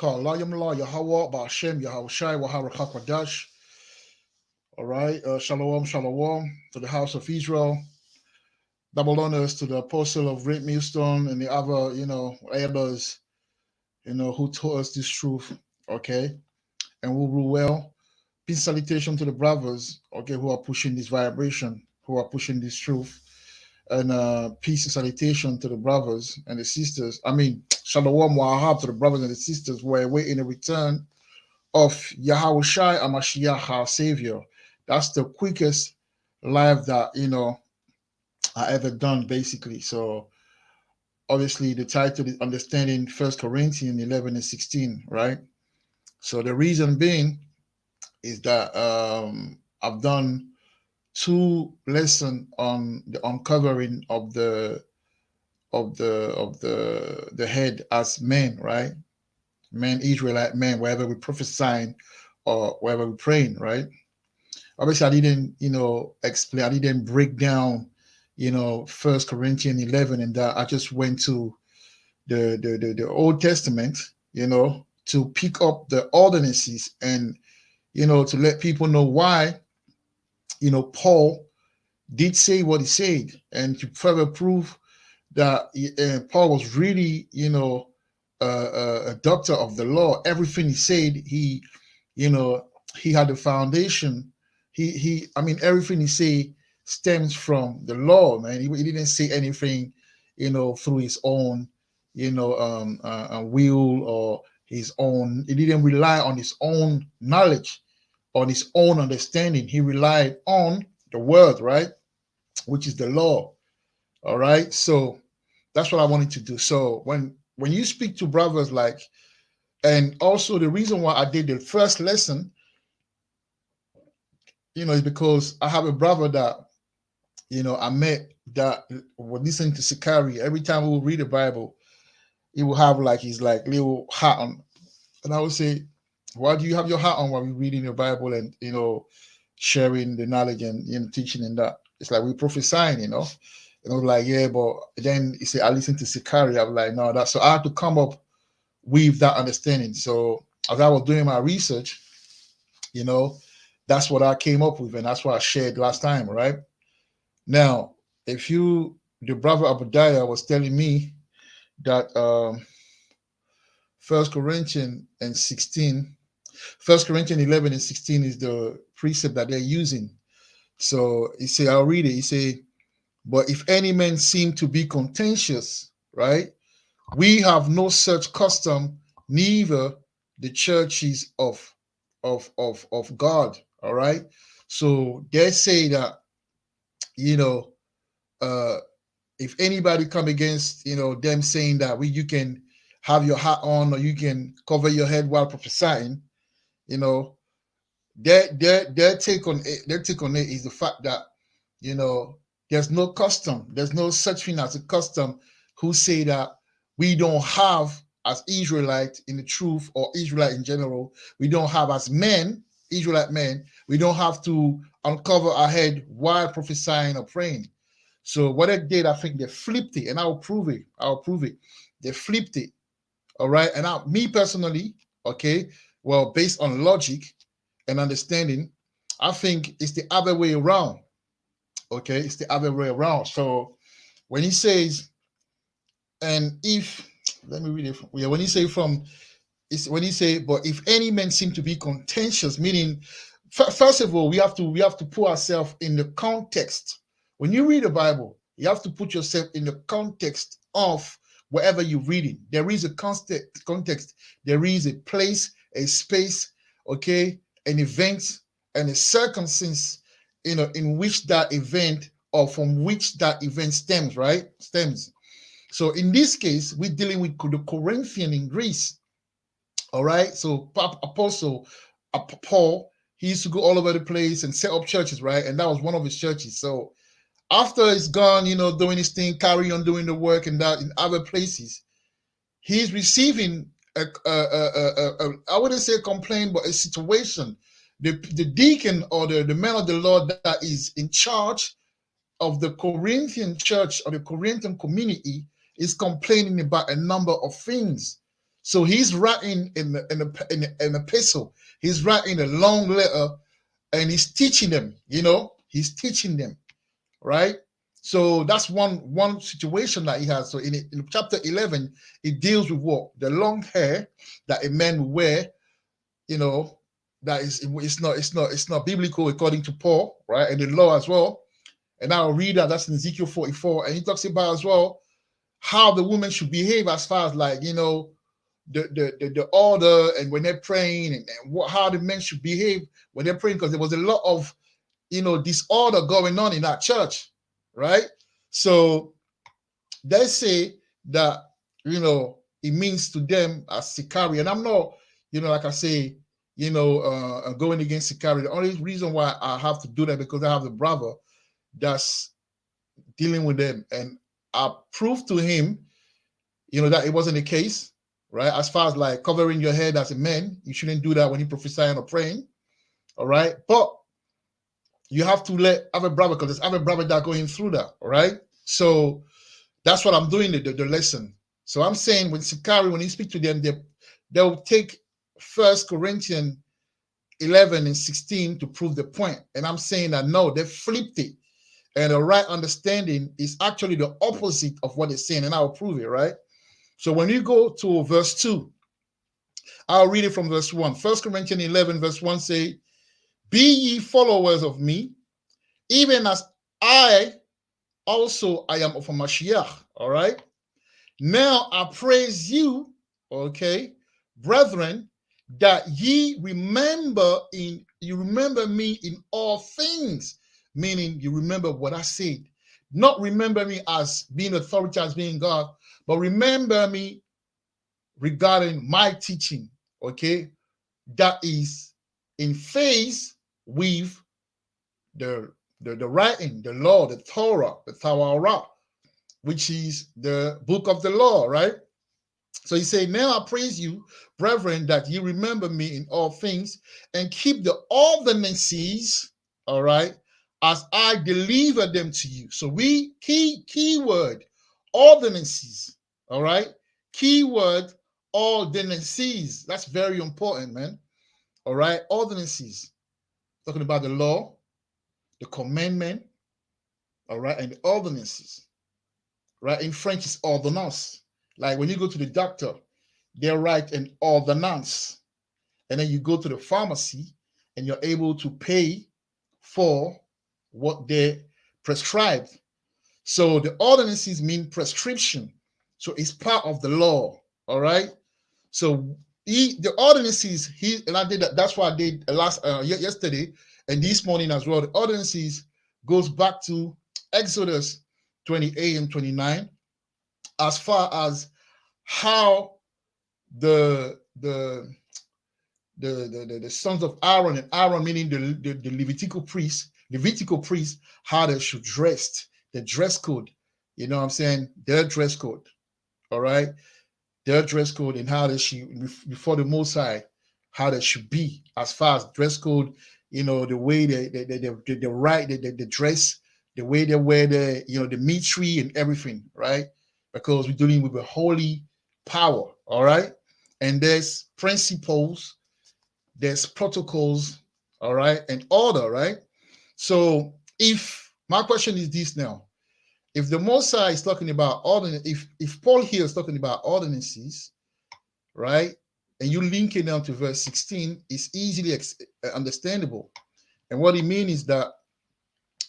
Layam La Yahweh Ba'Shem Yahushai Wahara Hakwadash. All right. Shalom, shalom to the house of Israel. Double honors to the apostle of Great Millstone and the other, elders, who taught us this truth. Okay. And we rule well. Peace salutation to the brothers, okay, who are pushing this vibration, who are pushing this truth. And peace and salutation to the brothers and the sisters. I mean, shalom wahab to the brothers and the sisters who are awaiting the return of Yahushai Amashiach, our Savior. That's the quickest life that I ever done, basically. So obviously the title is Understanding 1 Corinthians 11 and 16, right? So the reason being is that I've done 2 lessons on the uncovering of the head as men, right? Men, Israelite men, wherever we prophesying or wherever we praying, right? Obviously, I didn't, explain. I didn't break down, 1 Corinthians 11, and that I just went to the Old Testament, to pick up the ordinances and, to let people know why, Paul did say what he said, and to further prove that Paul was really, a doctor of the law. Everything he said, he had the foundation. I mean, everything he said stems from the law, man. He didn't say anything, through his own, will or his own. He didn't rely on his own knowledge, on his own understanding. He relied on the word, right? Which is the law. All right. So that's what I wanted to do. So when you speak to brothers and also the reason why I did the first lesson, is because I have a brother that, I met that was listening to Sikari. Every time we will read the Bible, he will have his little hat on. And I would say, why do you have your hat on while we're reading your Bible and, sharing the knowledge and, teaching and that? It's like we're prophesying, And I was like, yeah, but then he said, I listen to Sikari. I was like, no, that's so I had to come up with that understanding. So as I was doing my research, that's what I came up with, and that's what I shared last time, right? Now, the brother Abadiah was telling me that 1 Corinthians 11 and 16 is the precept that they're using. So he said, I'll read it. He said, but if any man seem to be contentious, right? We have no such custom, neither the churches of God. All right. So they say that, if anybody come against, them saying that you can have your hat on or you can cover your head while prophesying, their take on it is the fact that, there's no custom, there's no such thing as a custom who say that we don't have as Israelite in the truth or Israelite in general, we don't have as men, Israelite men, we don't have to uncover our head while prophesying or praying. So what they did, I think they flipped it, and I'll prove it. They flipped it. All right. And me personally, okay, well, based on logic and understanding, I think it's the other way around. Okay, it's the other way around. So when he says, and if let me read it. Yeah, when he say but if any men seem to be contentious, meaning first of all, we have to put ourselves in the context. When you read the Bible, you have to put yourself in the context of wherever you're reading. There is a context. There is a place, a space, okay, an event, and a circumstance, in which that event or from which that event stems, right? Stems. So in this case, we're dealing with the Corinthian in Greece. All right. So Apostle Paul, he used to go all over the place and set up churches, right? And that was one of his churches. So after he's gone, doing his thing, carry on doing the work and that in other places, he's receiving I wouldn't say a complaint, but a situation. The deacon or the man of the Lord that is in charge of the Corinthian church or the Corinthian community is complaining about a number of things. So he's writing in epistle. He's writing a long letter, and he's teaching them. He's teaching them, right? So that's one situation that he has. So in chapter 11, it deals with what the long hair that a man will wear. You know, that is it's not biblical according to Paul, right? And the law as well. And I'll read that. That's in Ezekiel 44, and he talks about as well how the woman should behave as far as like the order and when they're praying and how the men should behave when they're praying, because there was a lot of disorder going on in that church, right? So they say that it means to them as Sicarii, and I'm not like I say going against Sicarii. The only reason why I have to do that because I have a brother that's dealing with them, and I proved to him that it wasn't the case, right? As far as like covering your head as a man, you shouldn't do that when you're prophesying or praying, all right? But you have to let other brother, because there's other brother that are going through that, all right? So that's what I'm doing, the lesson. So I'm saying when Sicarii, when you speak to them, they'll take 1 Corinthians 11 and 16 to prove the point. And I'm saying that no, they flipped it. And the right understanding is actually the opposite of what they're saying. And I'll prove it, right? So when you go to verse 2, I'll read it from verse 1. 1 Corinthians 11, verse 1 say, "Be ye followers of me, even as I also I am of a Mashiach." All right. Now I praise you, okay, brethren, that ye remember me in all things, meaning you remember what I said. Not remember me as being authority, as being God, but remember me regarding my teaching, okay, that is in phase with the writing, the law, the Torah, which is the book of the law, right? So he said, "Now I praise you, brethren, that you remember me in all things and keep the ordinances," all right, "as I deliver them to you." So key word, ordinances, all right? Key word, ordinances. That's very important, man. All right, ordinances. Talking about the law, the commandment, all right, and the ordinances, right? In French, it's ordonnance. Like when you go to the doctor, they write an ordonnance, and then you go to the pharmacy and you're able to pay for what they prescribed. So the ordinances mean prescription. So it's part of the law. All right. So the ordinances, and I did that. That's what I did yesterday and this morning as well. The ordinances goes back to Exodus 28 and 29, as far as how the sons of Aaron, and Aaron meaning the Levitical priest, how they should dress, the dress code. You know what I'm saying? Their dress code. All right. Their dress code, and how they should, before the Most High, how they should be as far as dress code, the way they write, the dress, the way they wear the mitre and everything, right? Because we're dealing with a holy power, all right? And there's principles, there's protocols, all right, and order, right? So if my question is this now, if the Most High is talking about ordinance, if Paul here is talking about ordinances, right, and you link it down to verse 16, it's easily understandable. And what he means is that,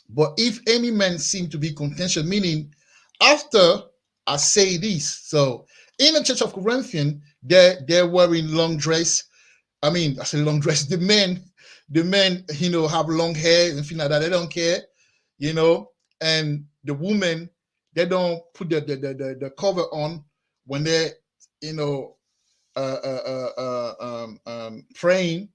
"But if any man seem to be contentious," meaning after I say this. So in the church of Corinthians, they're wearing long dress. I mean, I say long dress. The men, have long hair and things like that. They don't care, and the women, they don't put the cover on when they're, praying,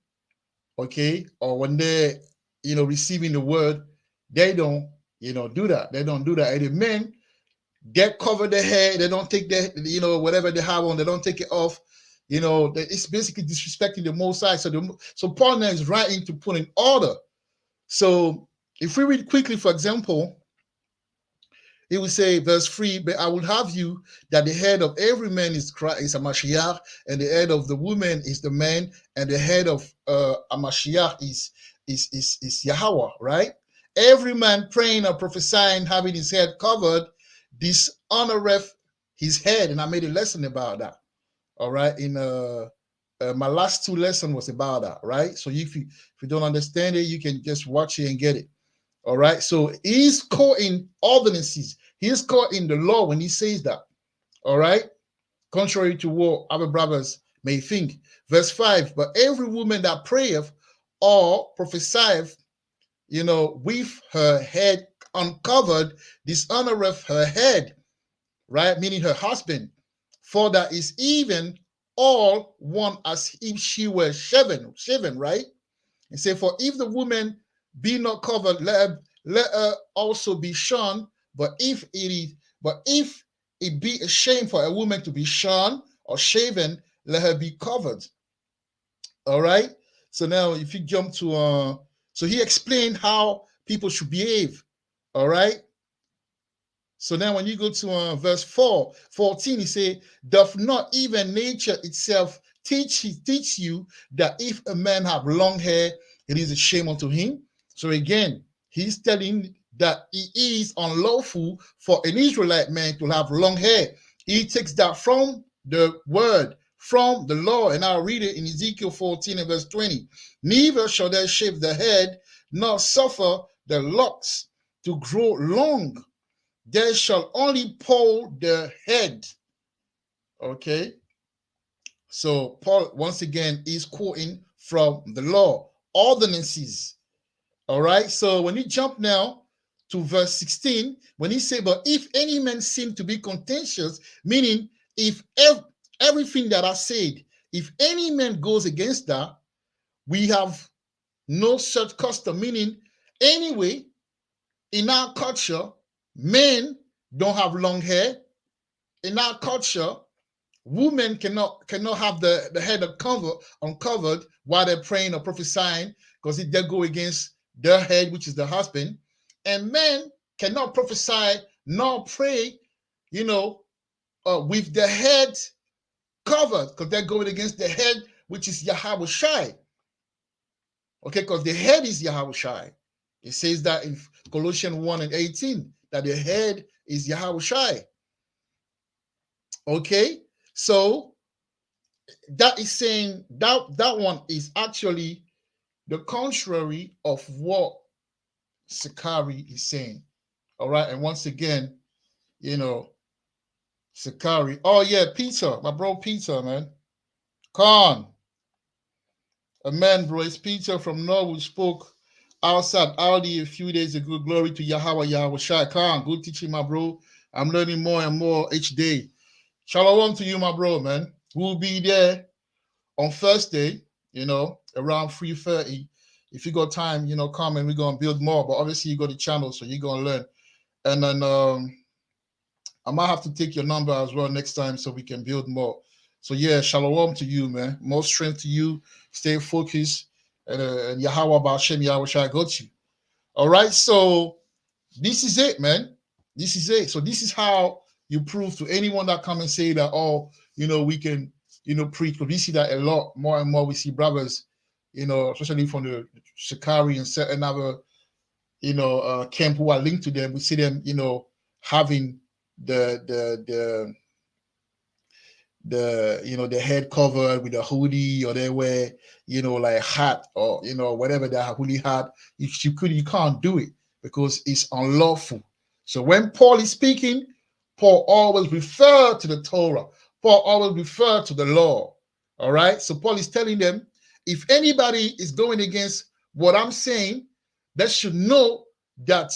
okay, or when they're, receiving the word. They don't, do that. They don't do that. And the men, they cover their hair. They don't take their, whatever they have on, they don't take it off. It's basically disrespecting the Most High. So Paul now is writing to put in order. So if we read quickly, for example, He will say, verse 3, but I will have you that the head of every man is Christ, is a Mashiach, and the head of the woman is the man, and the head of a Mashiach is Yahweh, right? Every man praying or prophesying, having his head covered, dishonoreth his head. And I made a lesson about that. All right. In my last 2 lessons was about that, right? So if you don't understand it, you can just watch it and get it. All right. So he's quoting ordinances. He's quoting the law when he says that. All right. Contrary to what other brothers may think. Verse 5, but every woman that prayeth or prophesieth, with her head uncovered, dishonoreth her head, right? Meaning her husband. For that is even all one as if she were shaven, right? And say, for if the woman be not covered, let her also be shorn. But if it be a shame for a woman to be shorn or shaven, let her be covered. All right. So now, if you jump to so he explained how people should behave. All right. So now, when you go to verse 14, he say, doth not even nature itself teach you that if a man have long hair, it is a shame unto him? So again, he's telling that it is unlawful for an Israelite man to have long hair. He takes that from the word, from the law, and I'll read it in Ezekiel 14 and verse 20. Neither shall they shave the head, nor suffer the locks to grow long. They shall only poll the head. Okay. So Paul, once again, is quoting from the law, ordinances. All right. So when you jump now to verse 16, when he say, but if any man seem to be contentious, meaning if everything that I said, if any man goes against that, we have no such custom, meaning anyway, in our culture, men don't have long hair. In our culture, women cannot have the head uncovered while they're praying or prophesying, because they go against their head, which is the husband. And men cannot prophesy nor pray, with the head covered, because they're going against the head, which is Yahweh Shai. Okay, because the head is Yahweh Shai. It says that in Colossians 1 and 18, that the head is Yahweh Shai. Okay, so that is saying that one is actually the contrary of what Sakari is saying. All right, and once again, Sakari. Oh yeah, Peter, my bro Peter, man. Khan. A man, bro. It's Peter from Norwood spoke outside Audi a few days ago. Glory to Yahweh Shai. Khan, good teaching, my bro. I'm learning more and more each day. Shalom to you, my bro, man. We'll be there on Thursday, around 3:30. If you got time, come and we're gonna build more. But obviously you got the channel, so you're gonna learn. And then I might have to take your number as well next time so we can build more. So yeah, shalom to you, man. More strength to you. Stay focused. And Yahweh Ba'Shem Yahweh Shai got you. All right, so this is it, man. This is it. So this is how you prove to anyone that come and say that, we can, preach. Because we see that a lot more and more. We see brothers, especially from the Shikari and certain other, camp who are linked to them. We see them, having the head covered with a hoodie, or they wear, like hat, or whatever that hoodie hat. You can't do it because it's unlawful. So when Paul is speaking, Paul always refer to the Torah. Paul always refer to the law. All right. So Paul is telling them, if anybody is going against what I'm saying, they should know that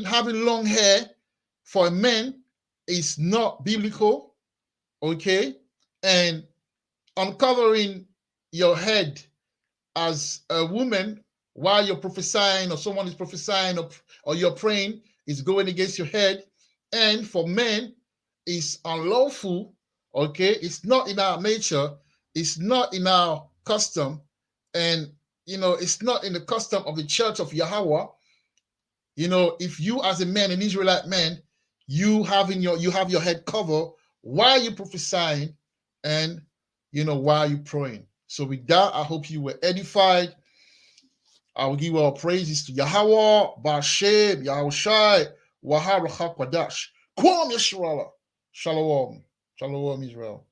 having long hair for a man is not biblical. Okay. And uncovering your head as a woman while you're prophesying, or someone is prophesying, or you're praying, is going against your head. And for men, it's unlawful. Okay, it's not in our nature, it's not in our custom, and it's not in the custom of the church of Yahweh. if you as a man, an Israelite man, you have your head covered while you prophesying and while you praying. So with that, I hope you were edified. I will give all praises to Yahweh, Bashem, Yahushai, Wahar Kwadash. Kwam Yisrael. Shalom. Shalom, Israel.